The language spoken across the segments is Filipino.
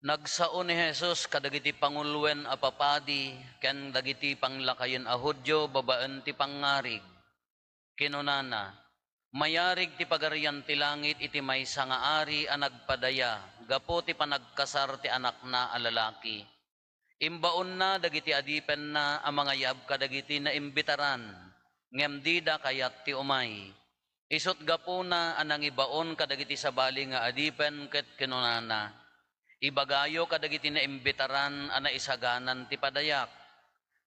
Nagsaon ni Jesus kadagiti pangulwen a papadi ken dagiti panglakayen a Hudyo babaen ti pangarig. Kinunana, mayarig ti pagarian ti langit iti maysa nga ari a nagpadaya gapo ti panagkasar ti anak na a lalaki. Imbaon na dagiti adipen na a mga yab kadagiti na imbitaran ngem dida kayat ti umay. Isut gapo na anang ibaon kadagiti sabali nga adipen ket kinunana. Ibagayo kadagiti na imbitaran ana isaganan ti padayak.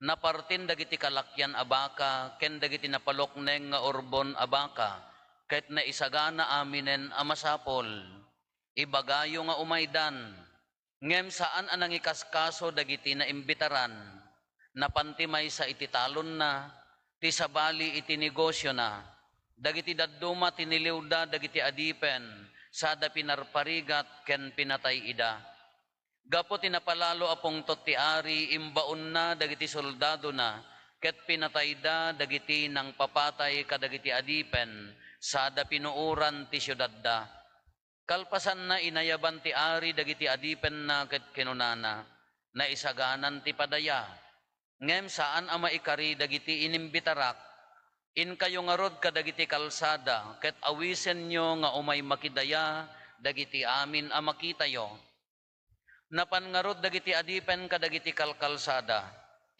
Napartin dagiti kalakyan abaka ken dagiti napalokneng nga urbon abaka ket na isagana aminen a masapol. Ibagayo nga umaydan. Ngem saan anang ikaskaso dagiti na imbitaran. Napantimay sa ititalon na ti sabali iti negosyo na. Dagiti dadduma tiniliwda dagiti adipen sada pinarparigat ken pinatay ida. Gapo tinapalalo apong ti ari imbaon na dagiti soldado na ket pinatay da dagiti nang papatay kadagiti adipen sada pinuuran ti syudad da. Kalpasan na inayaban ti ari dagiti adipen na ket kinunana na isaganan ti padaya. Ngem saan ama ikari dagiti inimbitarak in kayo nga rod kadagiti kalsada, ket awisen nyo nga umay makidaya, dagiti amin a makitayo. Napan nga rod dagiti adipen kadagiti kalkalsada,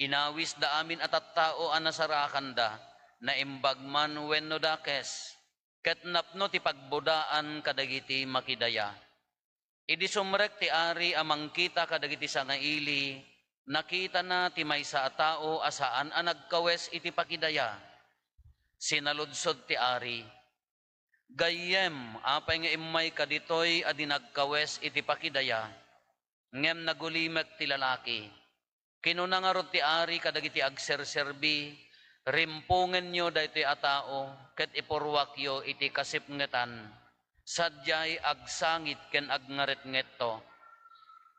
inawis da amin at tao a nasarakan da, na imbagman wenno dakes, ket napno ti pagbudaan kadagiti makidaya. Idi sumrek ti ari amang kita kadagiti sangaili, nakita na ti maysa a tao asaan a nagkawes iti pakidaya. Sinaludsod ti ari, gayem apay nga imay kaditoy adi nagkawes iti pakidaya, ngem nagulimek ti lalaki. Kinuna nga rod ti ari kadagiti agserserbi, rimpungen nyo daytoy a tao, ket ipurwakyo iti kasipngetan, sadyay agsangit ken agngaret-ngetto.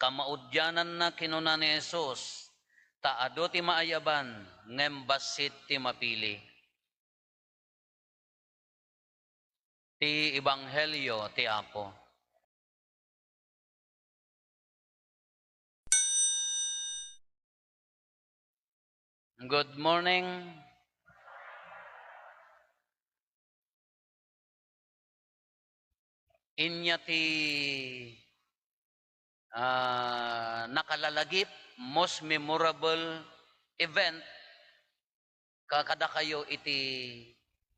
Kamaudyanan na kinuna ni Jesus, taado ti maayaban, ngem basit ti mapili. Ti Ebanghelyo ti Apo. Good morning. Inya ti nakalalagip, most memorable event kakada kayo iti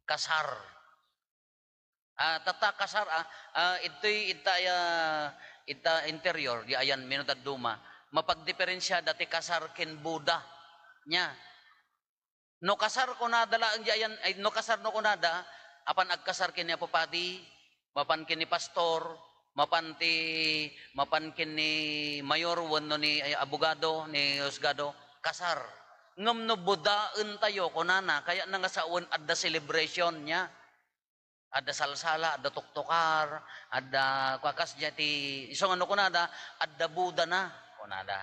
kasar. Tata kasar ito'y ita interior di ayan minutad duma mapagdiferensya dati kasar ken Buddha nya no kasar ko na dala ang ayan ay no kasar no kunada apan agkasar ken ni apopati mapan ken ni pastor mapan ken ni mayor wenno ni abogado ni husgado kasar ngem no Buddhaen tayo kunana kaya na nga saon adda celebration nya. Ada salsala, ada tuktokar, ada kwakas jati. Isong ano kunada, ada Buddha na kunada.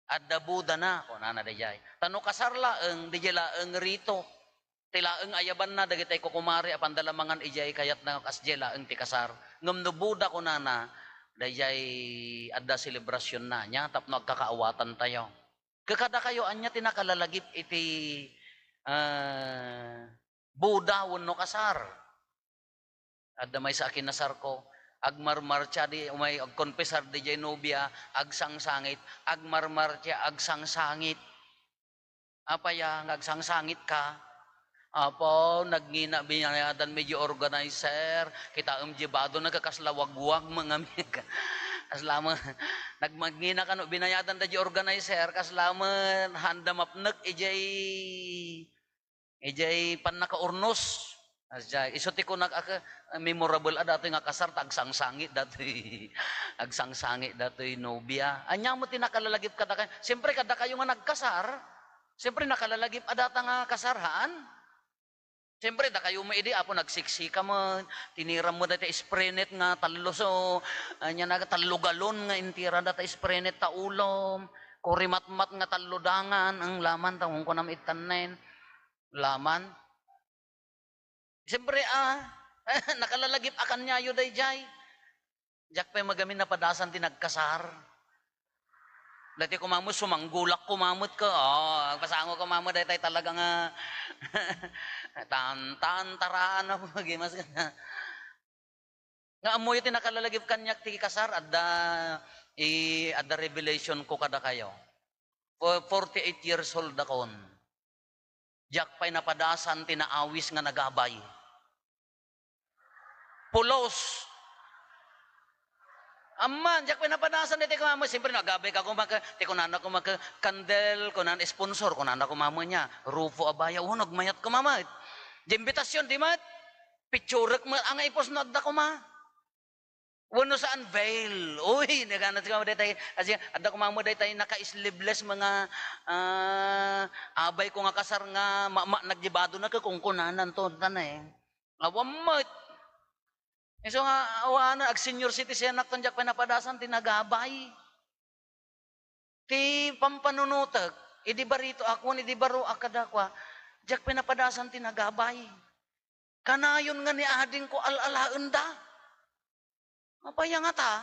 Ada Buddha na kunana dayay. Tano kasarla ang dijela ang rito. Tila ang ayaban na dagitay kukumari apan dalamangan ijay kayat na kasjela ang ti kasar. Ngem no Buddha kunana dayay ada selebrasyon na nya tapno agkakaawatan tayo. Kakada kayo anya tinakalalagip iti Buddha wenno kasar. Adda may sa akin nasar ko, agmarmarcha di, umay agkonpesar di jay nobya, agsangsangit, agmarmarcha, agsangsangit. Apaya, agsangsangit ka. Apo, nagngina binayadan medyo organizer, kita jibado nagkakaslawag-wag mga kaslaman, nagmagngina ka no, binayadan da organizer, kaslaman, handa mapnek, ijay pan nakaurnos. Asya, isuti ko memorable dati nga kasar agsangsangit dati agsangsangit dati nobya. Anya mo tinakalalagip kada kayo. Siyempre kada kayo nga nagkasar, siyempre nakalalagip adata nga kasarhan. Siyempre da kayo mo idi apo nagsiksika mo, tiniram mo dati isprenet nga talloso, anya na tallugalon nga intira dati isprenet ta ulom, kurimatmat nga talludangan ang laman tawong ko nam itanen. Laman siyempre nakalalagip akan niya yu day jay. Jak pa magamin na padasan tinagkasar. Dati kumamot, sumanggulak kumamot ko. Oh, pasango kumamot, dati talaga nga, taraan na po, magimas ka na. Nga amoy iti nakalalagip kanyak ti kasar, adda revelation ko kada kayo. 48 years old akon. Diyak pa'y napadasan, tinaawis nga nagabay. Pulos. Amman, diyak pa'y napadasan, iti kumamo. Siyempre, nagabay ka kumaka, ti kunan ako kandel, kunan sponsor, kunan ako mamo niya. Rufo Abaya, unog, mayat kumama. Di imbitasyon, di mat? Picturek mo, ang ipos na adda kuma. Wano sa unveil. Uy, naganat ka mo tayo. Kasi adda kumamo tayo naka-sleeveless mga abay ko nga kasar nga nagjibado na ka kung kunanan to. Tanay. Awamot. So nga, awana, ag-senior citizen na tanjak pinapadasan, tinagabay. Ti pampanunutag, idi barito ako, idi baro akadakwa, jak pinapadasan, tinagabay. Kanayon nga ni ading ko alalaon da. Mapaya nga ta.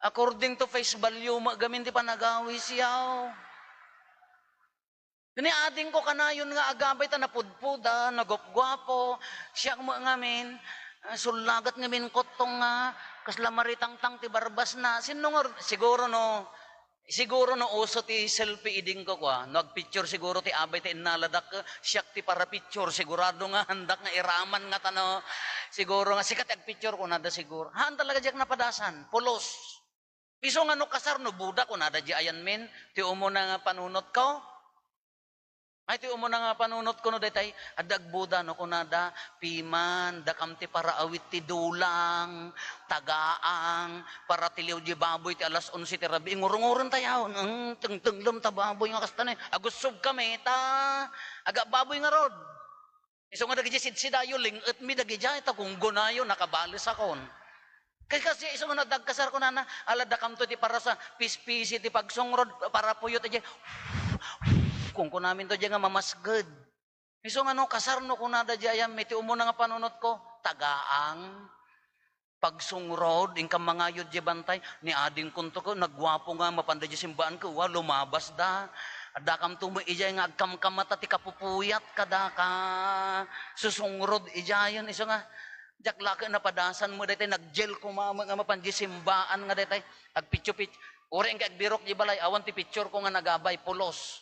According to face value, magamin di pa nagawi siyaw. Gani ading ko kanayon nga agabay ta napudpuda, nagopgwapo, siya mo ngamin, sulagat ngamin kotong nga, kasla maritang-tang ti barbas na, siguro no uso ti selfie iding ko kwa, nagpicture siguro ti abay ti inaladak, siyak ti para picture, sigurado nga handak nga iraman nga tano, siguro nga sikat ag picture ko nada siguro. Haan talaga diyak napadasan, pulos. Piso nga no kasar no buda ko nada di ayan min, ti umo na nga panunot ko. Ay, ti umo na nga panunot ko no detay, adag buda no kunada, piman, dakamti para awit ti dulang, tagaang, para tiliw di baboy ti alas 11 ti rabi, ngurunguran tayo, tengtenglem ta baboy nga kastanay, agusog kami, aga baboy nga rod. Iso nga dagi sidayo, lingat mi dagi jay, ta kung gunayo, nakabalis akon. Kasi iso nga nadagkasar ko na ala dakam to ti para sa pispisi ti pagsungrod, para puyot ti kung kunamin to diya nga mamasgad. Iso nga no, kasarno ko na da diya miti umo na nga panunot ko, tagaang, pagsungrod, ingkang mga yod diya bantay, ni ading kunto ko, nagwapo nga, mapanda diya simbaan ko, lumabas da. Adakam tumo ijay nga agkamkamata ti kapupuyat kada ka susungrod ijayon. Iso nga, jak laki na padasan mo daytay, naggel ko nga mapandi simbaan nga daytay, agpityo-pityo. Uri nga agbirok di balay, awan ti picture ko nga nagabay, pulos.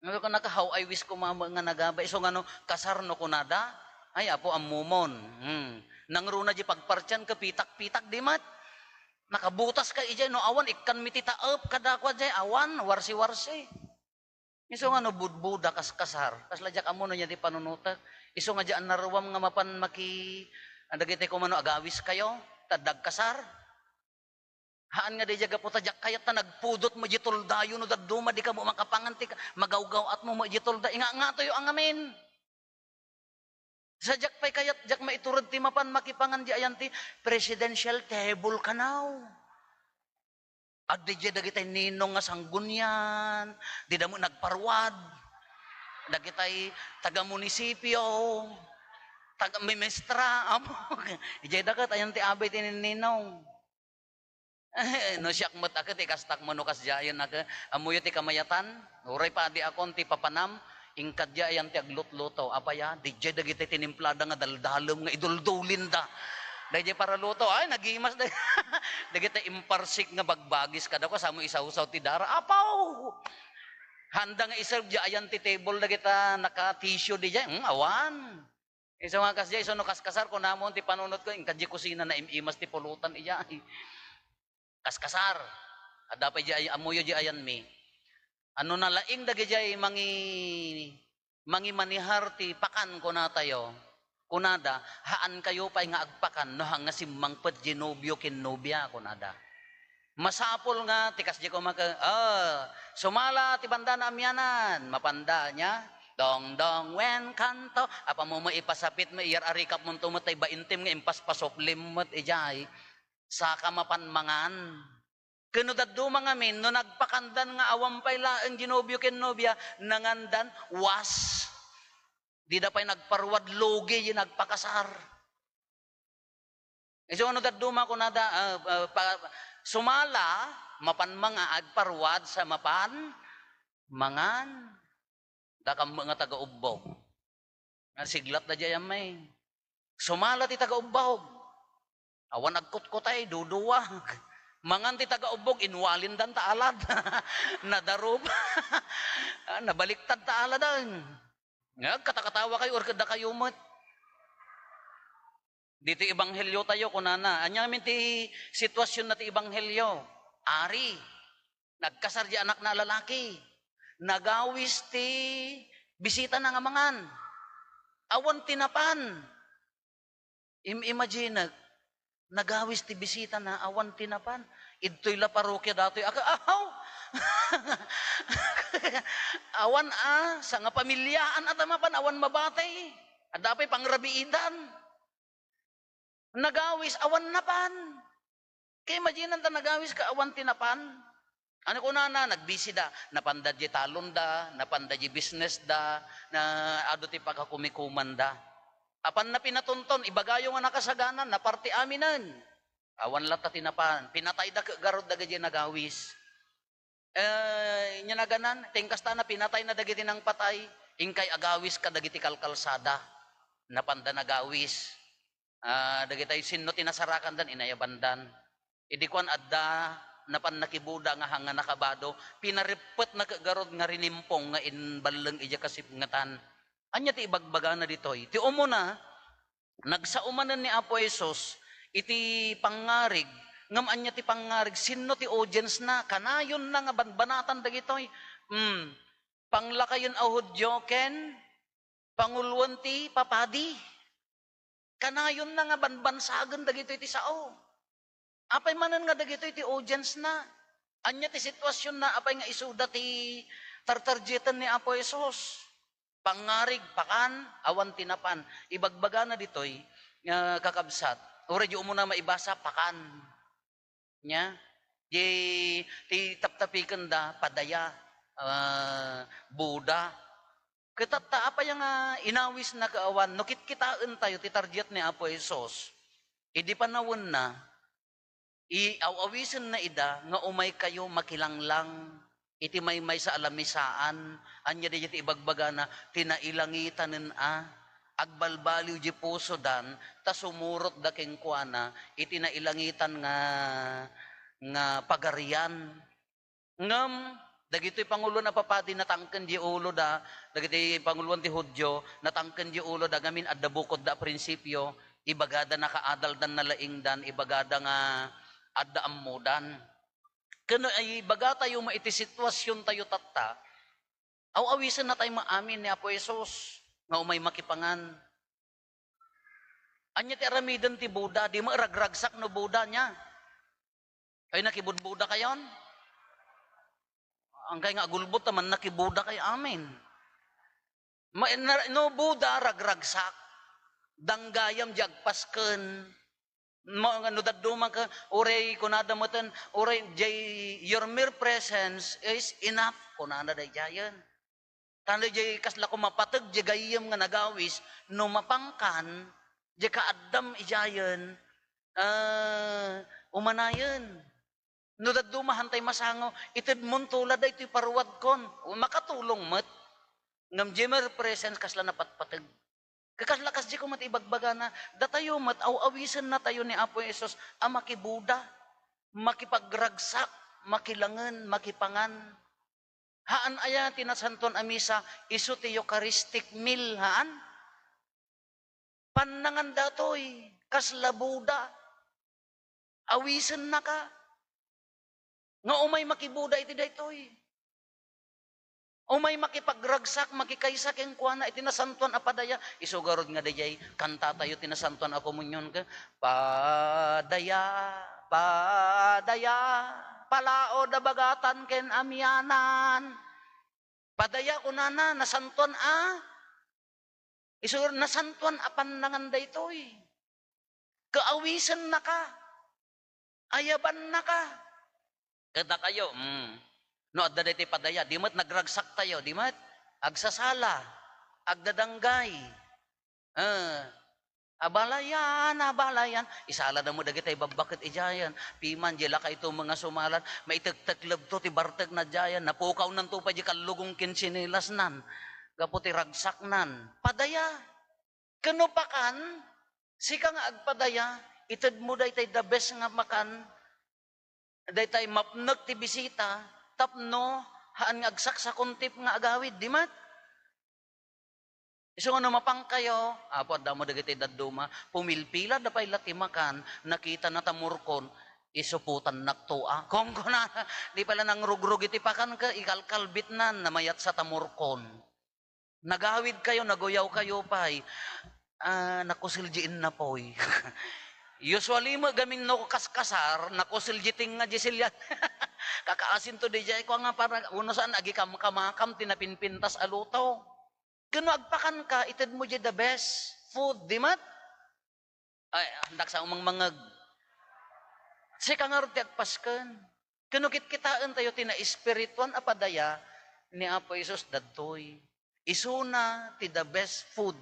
Ngayon ko how I wish ko nga nagabay. So nga no, kasarno ko nada, ay apo amumon. Nangruna di pagpartyan ka, pitak-pitak di mat. Nakabutas ka ijay, no awan, ikan mititaap kadakwa jay, awan, warsi-warsi. Iso nga no, budbuda kasar. Kasladyak amo no niya di panunutak. Iso nga dyan naruwam nga mapan andagite ko mano agawis kayo, tadag kasar. Haan nga di jaga po tadyak kayat na nagpudot mo jitol dayo no dagduma di ka mo makapanganti ka magawgaw at mo jitol da inga nga toyo ang amin. Sa jak pay kayat jak maiturod ti mapan makipangan di ayanti presidential table kanaw. Ag di jada kitay ninong nga sanggunyan, di da mo nagparwad, dagitay taga munisipyo, taga mimestra, amo. Ijay dagat ayanti abay ti ninong. No siyak mat aket ikastak mo no kasjayan naka amuyo ti kamayatan uray pa di akon ti papanam ingkad jayan ti aglutluto apaya DJ dagiti tinimplada nga daldalom nga iduldulin da dayjay para luto ay nagimas da dagiti imparsik nga bagbagis kada ko samo isaw-saw ti dara apaw handa nga iserve jayan ti table dagita naka tissue di jay awan iso nga kasjay iso no kaskasar ko namon ti panunot ko ingkad di kusina na imimas ti pulutan iya kaskasar. Ada pa jay amuyo jay ayan mi. Ano na laing dagi jay mangi manihar ti pakan ko na tayo. Kunada, haan kayo pa nga agpakan no hanga simmang pet ginobyo kin nobya kunada. Masapol nga tikas di ko sumala ti banda na amyanan, mapanda niya. Dong dong wen kanto apa mo maipasapit mo iyar arikap mo tumatay ba intim nga impaspasof limot ijay. Sa kamapanmangan. Kano daddo mga min, no nagpakandan nga awampay laeng ginobyo ken nobya, nangandan, was. Di da pa'y nagparwad logi yung nagpakasar. So ano daduma ko nada sumala mapan mga agparwad sa mapan mangan dakam mga taga-ubbog. Siglat na dyan may. Sumala ti taga-ubbog. Awan agkot-kotay, duduwag. Mangan ti taga-ubbog, inwalin dan taalad. Nadarub. Nabaliktad taaladan. Katakatawa kayo, or kada kayo mat. Dito ibanghelyo tayo, kunana. Anyamin ti sitwasyon na ti ibanghelyo. Ari. Nagkasarya anak na lalaki. Nagawis ti bisita na nga mangan. Awan tinapan. Imagine, nagawis ti bisita na awan tinapan. Idto'y la parokya dato'y ahaw. Awan sa nga pamilyaan at amapan, awan mabatay. At dapay pangrabiidan. Nagawis, awan napan. Kaya imagine ta nagawis ka awan tinapan. Ano ko na nagbisi da, napanda di talon da, napanda di business da, na ado ti pagkakumikuman da. Apan na pinatunton, ibagayo nga nakasaganan, na parte aminan. Awan lata tinapan, pinatay da garod da gadya nagawis. Inya na ganan, tingkas ta na pinatay na dagiti ng patay, ingkay agawis ka dagiti kalkalsada, napanda nagawis. Dagiti sinno tinasarakan dan, inayabandan. Idikuan adda, napan nakibuda nga hanga nakabado, pinaripet na kagarod nga rinimpong nga inbalang ija kasipngatan. Anya ti ibagbaga na ditoy. Ti umo na, nagsaumanan ni Apo Jesus, iti pangarig, ngam anya ti pangarig, sino ti audience na, kanayon na nga banbanatan dagitoy. Panglakayon a Hudyo, ken, panguluan ti papadi. Kanayon na nga banbansagan dagitoy ti sao. Apay manan nga dagitoy ti audience na. Anya ti sitwasyon na apay nga isuda ti tartarjetan ni Apo Jesus. Pangarig, pakan, awan tinapan. Ibagbaga na ditoy, kakabsat. Ura di mo na maibasa, pakan. Nya? Ti taptapikan da, padaya, Buda. Kitata, apay nga inawis na kaawan, no kitkitaan tayo, ti tarjet ni Apo Jesus. Idi panawon na, iawawisan na ida, nga umay kayo makilanglang, iti may sa alamisaan, anya di iti ibagbaga na, tinailangitan agbalbaliw di puso dan, ta sumurot da kengkuana, iti nailangitan nga pagarian. Ngam, dagito'y Pangulo na papadi natangken di ulo da, dagito'y Panguluan ti Hudyo, natangken di ulo da, gamin adda bukod da prinsipyo, ibagada nakaadal dan nalaing dan, ibagada nga adda ammudan. Kano ay baga tayo maiti sitwasyon tayo tatta, awisan na tayo maamin ni Apo Jesus, nga umay makipangan. Anya ti aramidan ti Buda, di maaragragsak no Buda niya. Ay nakibudbuda kayon? Ang kay nga gulbot naman nakibuda kay amin. No Buda ragragsak, danggayam jagpasken, no daduma ka oray kunada moten oray jay your mere presence is enough kunada day jayan tanda jay kasla ko mapateg jay gayem nga nagawis no mapangkan jay kaaddam ijayan umanayen no daduma hantay masango ited mon tulad day ti parwad kon makatulong met ngam jay mere presence kasla napatpateg. Kakaslakas di ko matibagbaga na, datayo awisan na tayo ni Apo Jesus, makibuda, makipagragsak, makilangan, makipangan. Haan aya tinasanton amisa, iso ti Eucharistic meal, haan? Panangan datoy, kaslabuda, awisan na ka. Nga umay makibuda iti daytoy. O may makipagragsak, makikaysa keng kuana, itinasantuan apadaya, isugarod nga dayay, kanta tayo tinasantuan ako munyon ka, padaya, padaya, palao da bagatan ken amyanan, padaya kunana, nasantuan isugar nasantuan apan nangan daytoy, kaawisan na ka, ayaban na ka, kada kayo, no, adda diti padaya, di mat nagragsak tayo, di mat agsasala, agdadanggay, Abalayan. Isala na mo dagitay babakit ijayan. Piman, jela ka ito mga sumalan. Maitagtaklab to, tibartag na jayan. Napukaw nan to pa di kalugong kinsinilas nan. Gaputi ragsak nan. Padaya. Kanupakan, sika nga agpadaya, itad mo day tay the best nga makan, day tay mapnag ti bisita, tapno, haan nga agsak sa kuntip nga agawid, di mat? Iso nga namapang kayo, apo da mo dagiti daduma, pumilpila da pay lati makan, nakita na tamurkon, isuputan naktua. Kung na, di pala nang rugrug iti pakan ka, ikalkalbit na, namayat sa tamurkon. Nagawid kayo, nagoyaw kayo pay, nakusiljiin na poy. Usually mo gaming no kaskasar, nakusiljiting nga jisilyan. Kakaasin to di jay ko nga para uno saan agi kamakam tinapinpintas aluto. Kano agpakan ka, itad mo the best food, di mat? Ay, handak sa umang mangag. Si kangarot ti agpaskan. Kano kitkitaan tayo tina espirituan apadaya ni Apo Isus dadtoy. Isuna ti the best food.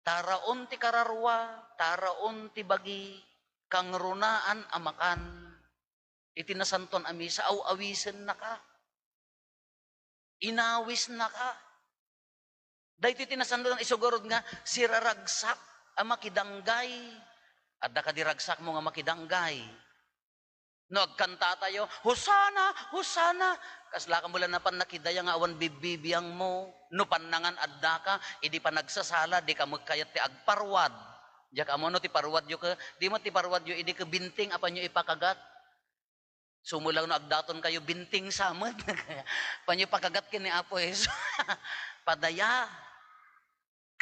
Taraon ti kararwa, taraon ti bagi, kang runaan amakan. Itinasanton amisa, awisen na ka. Inawis na ka. Dahil tinasanton isugurod nga, siraragsak ang makidanggay. At da ka diragsak mo nga makidanggay. No, agkanta tayo, Hosana, Hosana. Kasla ka mula na pan nakidaya nga awan bibibiyang mo. No, panangan adda ka, idi pa nagsasala, di ka magkayat ti agparwad. Diya ka mo, no, ti parwad yo ka, di mo ti parwad yo, idi ka binting, apan nyo ipakagat. Sumulang no, agdaton kayo, binting samad. Panyo pakagat kini Apo Yesus. Padaya.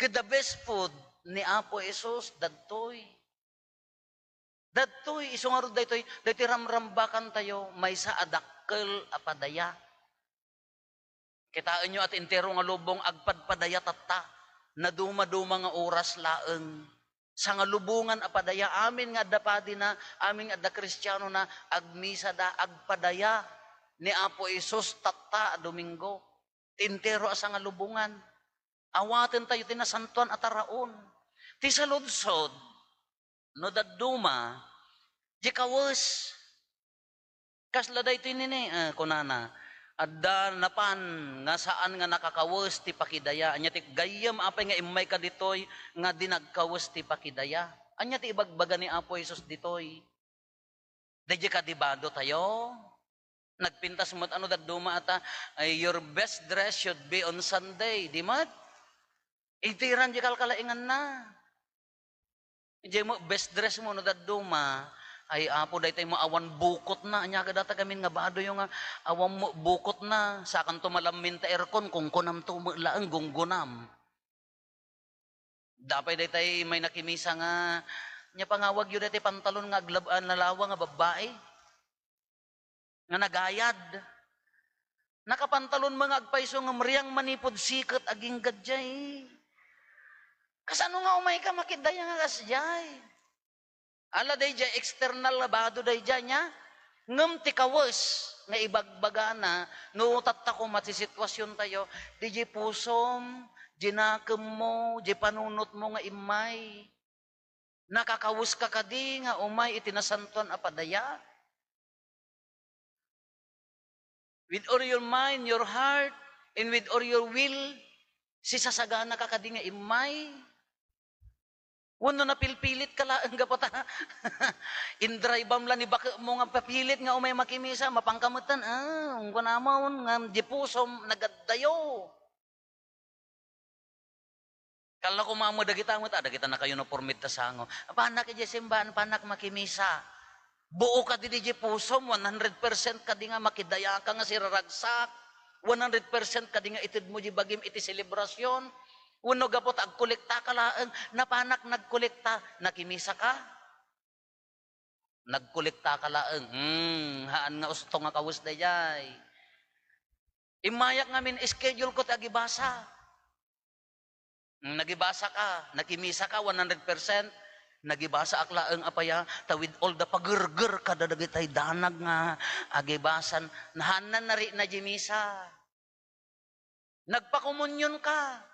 The best food ni Apo Yesus, dadtoy. Dadtoy, isungarod daytoy, daytoy ramrambakan tayo, may sa adakkel apadaya. Kitaan nyo at intero nga lubong, agpadpadaya tatta, na duma-duma nga oras laeng. Sa nga lubungan apadaya, amin nga dapadi na, amin nga da Kristiyano na, agmisa da, agpadaya, ni Apo Isus tatta, Domingo. Intero asa nga lubungan. Awaten tayo tinasantuan at araon. Ti saludsod, no daduma, di kawas. Kasla da ito nini, kunana, adda napan, nga saan nga nakakawas ti pakidaya. Anya ti gayam apay nga imay ka ditoy, nga dinagkawas ti pakidaya. Anya ti ibagbaga ni Apo Isus ditoy. Dadya ka dibado tayo. Nagpintas mo't ano daduma ata, your best dress should be on Sunday. Di mat? Itiran di kalkalaingan na. Di mo, best dress mo no daduma, ay Apo dahi tayo mo awan bukot na. Anya ka data kami nga bado yung awan mo bukot na. Sakan tumalamin ta aircon, kung kunam tumalaang gunggunam. Dapay dahi tayo may nakimisa nga, nya pangawag yun dahi pantalon nga aglabaan nalawa nga babae. Nga nagayad. Nakapantalon mga agpaiso nga mriyang manipod sikat aging gadjay. Kasano nga umay ka makidaya nga kasjay. Ala day jay external labado day jay niya. Ngam ti kawas nga ibagbaga na no tatta ko mati sitwasyon tayo. Di jay pusom, jinakem mo, jay panunot mo nga imay. Nakakawus ka kadi nga umay itinasantuan apadaya. With all your mind, your heart, and with all your will, sisasagana ka kadi nga imay. Wano na pilpilit ka lang gapata. Indraybam lang ni baka mo nga papilit nga umay makimisa, mapangkamutan, ang kunamon nga dipusom nagaddayo. Kala ko mamo dagita mo, dagita na kayo na pormit ta sango. Panak ka simbahan, panak makimisa. Buo ka di pusom, 100% ka di nga makidaya ka nga siraragsak. 100% ka di nga itid mo di bagim iti selebrasyon. Uno gapot agkolekta ka laang, napanak nagkolekta, nakimisa ka? Nagkolekta ka laang, haan nga usto nga kawus na jay. Imayak ngamin, schedule ko tagibasa. Nagibasa ka, nakimisa ka 100%, nagibasa aklaang apaya, tawid all the pagurgur kada dagitay danag nga agibasan, nahanan na rin na jimisa. Nagpakomunyon ka.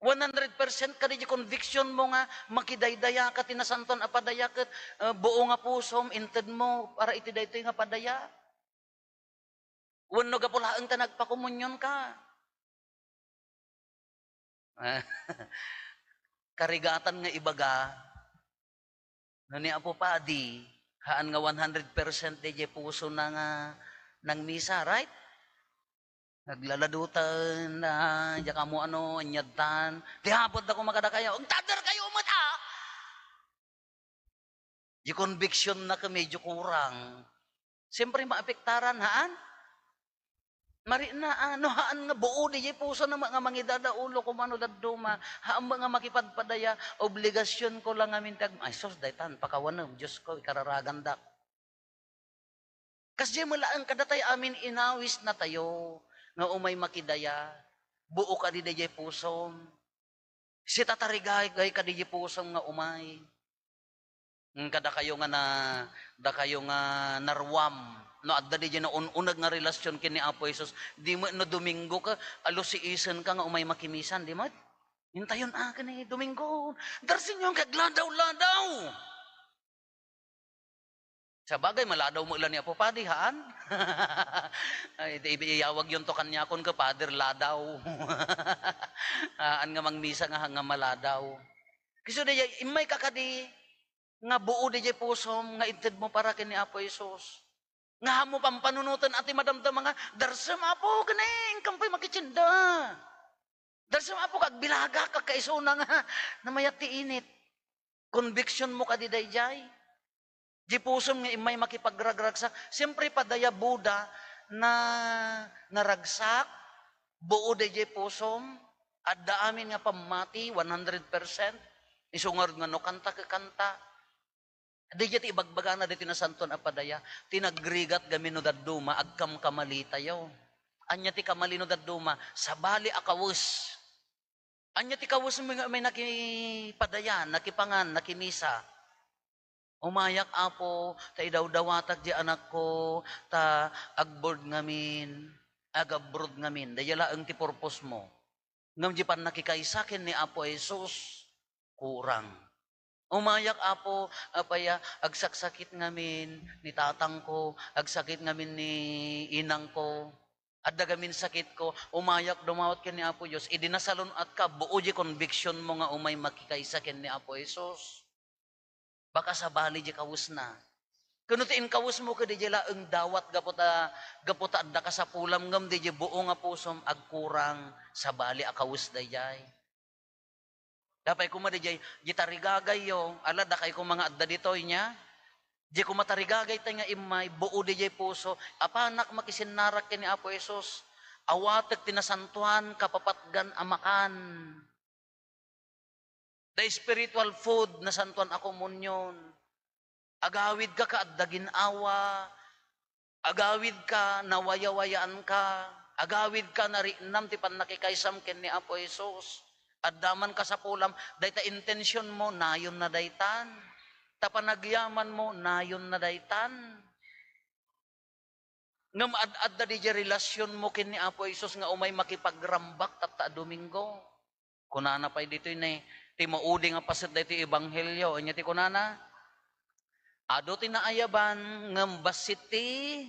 100% ka di conviction mo nga makidaydaya ka tinasanton a padaya ket buo nga pusom inted mo para iti daytoy nga padaya. Wenno gapulaeng ta nagpakomunyon ka. Karigatan nga ibaga no ni Apo Padi haan nga 100% di puso na nga ng misa, right? Naglaladutan na, diya ka mo ano, anyadtan. Di hapot ako makadakaya. Ang tadar kayo umata! Di conviction na ka medyo kurang. Siyempre maapektaran, haan? Mari na, ano, haan nga buo di puso na mga mangidada ulo kumano daduma. Haan mga makipadpadaya, obligasyon ko lang amin tag, ay sos, daytan, pakawanam, Diyos ko, ikararagandak. Kasi malaan kadatay amin inawis na tayo nga umay makidaya, buo ka di dayay pusom. Si tatarigay ka di pusom nga umay. Kada kayo nga narwam. No adda di na unag nga relasyon kini Apo Jesus. Di mo no Domingo ka alos si isen ka nga umay makimisan, di mo? Hintayon akin eh Domingo. Darsin yung kagladaw-ladaw. Sa bagay, maladaw mo ilan ni Apo Padi, haan? Iyawag yun to kanya kon ka, Pader Ladaw. Haan nga mangmisa nga hanga maladaw. Kasi imay kakadi, nga buo di pusom, nga inted mo para kini Apo Isos. Nga mo pampanunutan ati madamdam nga, darsam Apo, ganing, kampay makitsinda. Darsam Apo, kagbilaga, kakaisuna nga, namayati init. Conviction mo ka di dayjay. Di pusom nga imay makipagragrag sa, siyempre padaya Buddha na naragsak, buo de pusom, at daamin nga pamati, 100%, isungar nga no kanta ka kanta. Di jati ibagbaga na di tinasanton a padaya, tinagrigat gamino daduma, agkam kamali tayo. Anya ti kamalino daduma, sabali akawus. Anya ti kawus may nakipadaya, nakipangan, nakimisa. Umayak Apo, ta idaw-dawatak di anak ko, ta agboard ngamin, agabroad ngamin, dayala ang ti purpose mo. Ngam di pan nakikaisakin ni Apo Jesus, kurang. Umayak Apo, apaya, agsaksakit ngamin ni tatang ko, agsakit ngamin ni inang ko, at dagamin sakit ko, umayak dumawat ka ni Apo Diyos, idinasalon at ka, buo di conviction mo nga umay makikaisakin ni Apo Jesus. Baka sa bali di kawus na. Kunutiin kawus mo ka di ang dawat gaputa adda ka sa pulam ngam di buo nga pusom agkurang sa bali akawus dayay. Dapay kuma di gitarigagay yo, ala da kay ko mga adda ditoy niya. Di ko matarigagay tay nga imay buo di puso, apanak makisinarak kini Apo Jesus. Awatag tinasantuan kapapatgan amakan. The spiritual food na santuan ako munyon. Agawid ka kaadagin awa. Agawid ka nawaya-wayaan ka. Agawid ka narinam ti pan nakikaysam ken ni Apo Jesus. Addaman ka sa pulam, dayta intention mo nayon na daytan. Tapanagyaman mo nayon na daytan. Ngam adda di relasyon mo ken ni Apo Jesus nga umay makipagrambak tatta Domingo. Kunana pay dito ni ti maudi nga paset dayto ebanghelyo anya ti kunana ado ti naayaban ngem basiti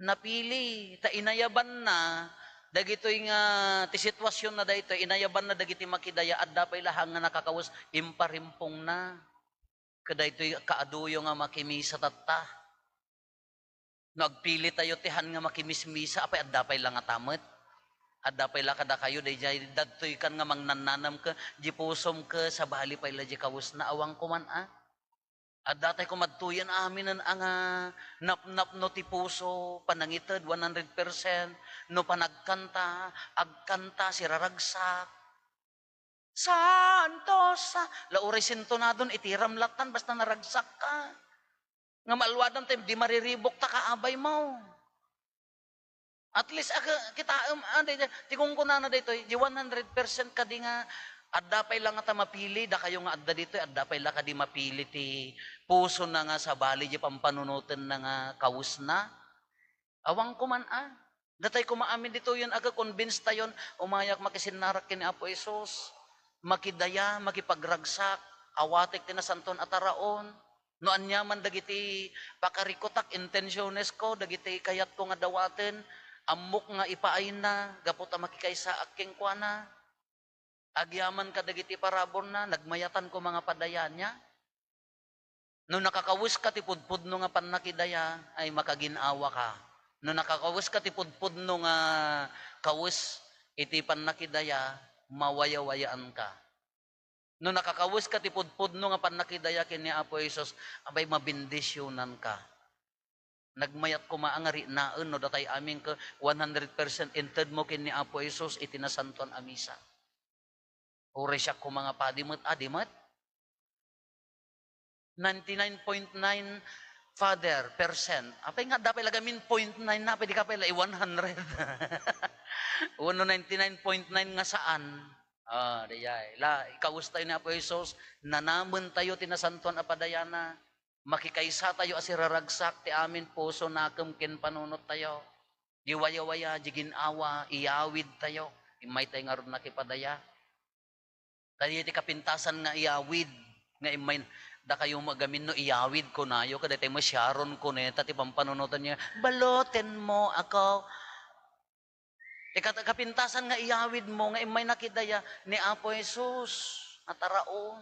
napili ta inayaban na dagitoy nga ti sitwasyon na dayto inayaban na dagiti makidaya adda pay lahang nga nakakawus imparimpong na kadaytoy kaaduyo nga makimisa tatta nagpili tayo tihan nga makimismisa apay adda pay lang nga tamet. Adda pay kada kayo dayjay dadtoy kan nga mangnananam ka di pusom ka sa bali pay di kawus na awang kuman a. Adda tay ko madtuyan amin ang napnap no ti puso panangited 100% no panagkanta agkanta siraragsak. Santo sa lauray sintonadon itiram latan basta naragsak ka. Nga malwadam tay di mariribok ta kaabay mo. At least kita ti kung kunana dito di 100% kadi nga adda pay lang nga mapili da kayo nga adda dito adda pay lang kadi mapili ti puso na nga sa bali di pampanunutan na nga kawus na awang kuman datay ko maamin dito yun aga convinced tayon umayak makisinarak kini Apo Jesus makidaya, makipagragsak, awatek tinasanton ataraon, no anyaman dagiti pakarikutak intensyones ko, dagiti kayat ko nga dawaten, amok nga ipaay na, gaputa makikaysa aking kuana, agyaman ka dagiti parabor na, nagmayatan ko mga padaya niya, no nakakawis ka ti pudpudno nga panakidaya, ay makaginawa ka. No nakakawis ka ti pudpudno nga kawis iti panakidaya, mawayawayaan ka. No nakakawis ka ti pudpudno nga panakidaya kini Apo Hesus, abay mabindisyonan ka. Nagmayat ko maangari naen no datay aming ka 100% ented mo kini Apo Hesus itinasanton a misa. Ore siya ko mga padimot adimat 99.9 Father, percent. Apay nga dapat lagamin 0.9 na, pwede ka pala 100. 99.9 nga saan? Diyay. Ikawus tayo ni Apo Hesus, nanaman tayo tinasantuan apadayana, makikaysa tayo asiraragsak, ti amin puso nakam kin panunot tayo. Giwaya-waya, giginawa, iyawid tayo. Imay tayo nga ron nakipadaya. Kaya ti kapintasan nga iyawid, nga imay da kayo magamin no iyawid ko nayo kada tayo masyaron ko neta ti pampanunutan niya baloten mo ako kapintasan nga iyawid mo nga imay nakidaya ni Apo Hesus ataraon